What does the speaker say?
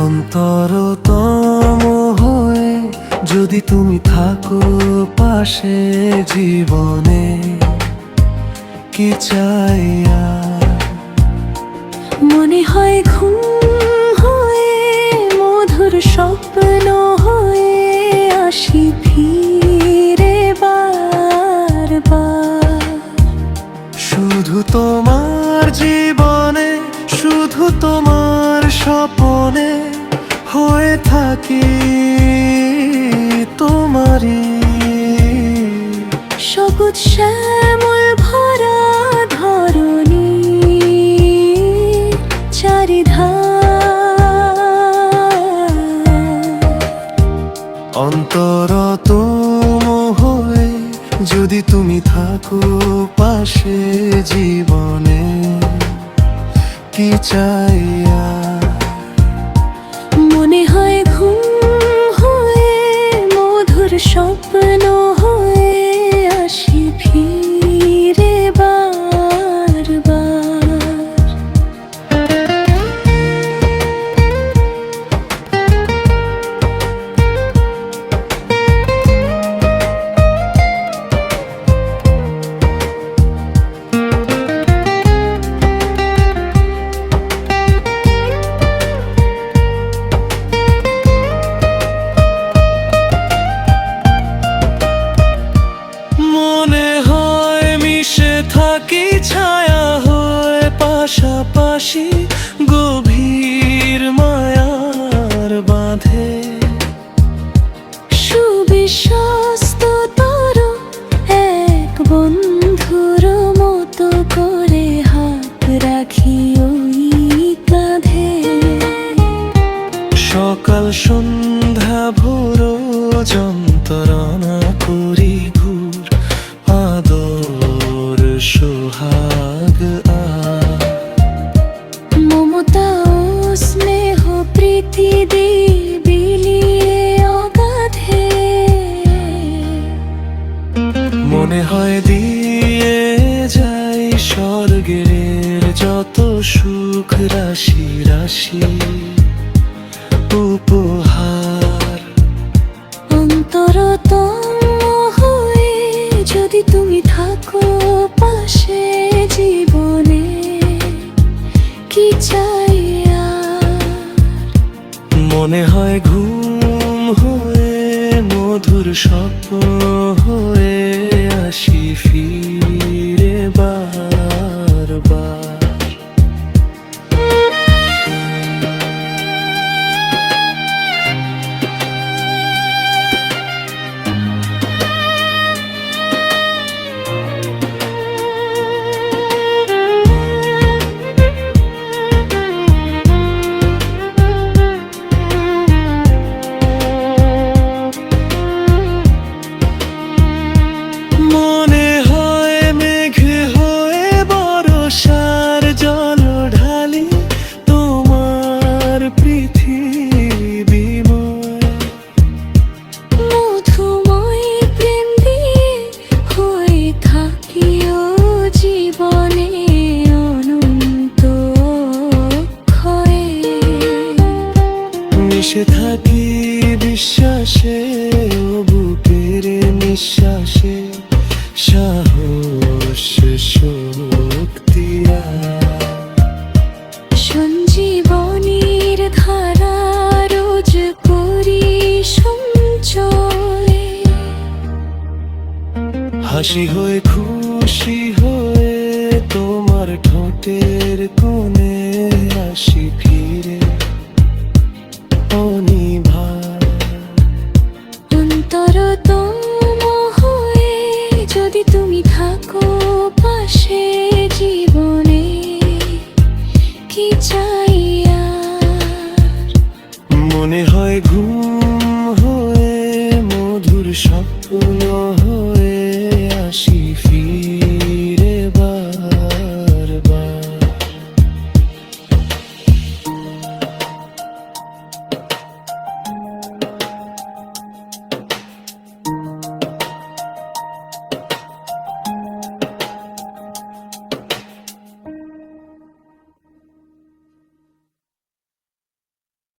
অন্তরতম হয়ে যদি তুমি থাকো পাশে জীবনে, কি চাই আর? মনে হয় ঘুম হয়ে মধুর স্বপ্ন হয়ে আসি ফিরে বারবার। শুধু তোমার জীবনে, শুধু তোমার স্বপনে হয়ে থাকি তোমারই। সবুজ শ্যামল ভরা ধরণী চারিধার। অন্তরতম হয়ে যদি তুমি থাকো পাশে জীবনে, কি চাই আর? মনে হয় ঘুম হয়ে মধুর স্বপ্ন হয়ে আসি ফিরে বারবার। মনে হয় মিশে থাকি ছায়া হয়ে পাশাপাশি, গভীর মায়ার বাঁধে। সুবিশ্বস্ততর এক বন্ধুর মতো করে হাত রাখি ওই কাঁধে। সকাল সন্ধ্যা ভোর যন্ত্রণা করি ঘুর, আদর সোহাগ আর। মমতা ও স্নেহ প্রীতি বিলিয়ে অগাধে। মনে হয় দিয়ে যাই স্বর্গের যত সুখ রাশি রাশি উপহার। অন্তরতম হয়ে যদি তুমি থাকো পাশে জীবনে, কি চাই আর? মনে হয় ঘুম হয়ে মধুর স্বপ্ন হয়ে আসি ফিরে বারবার। মনে হয় মেঘ হয়ে বর্ষার জল ঢালি তোমার পৃথিবীময়। মধুময় প্রেম দিয়ে হয়ে থাকি ও জীবনে অনন্ত ক্ষয়ে। মিশে থাকি বিশ্বাসে ও বুকের নিঃশ্বাসে, সাহস শক্তি আর। সঞ্জীবনীর ধারা রোজ করি সঞ্চয়। হাসি হয়ে খুশি হয়ে তোমার ঠোঁটের কোণে আসি ফিরে অনিভার। অন্তরতম হয়ে যদি তুমি থাকো পাশে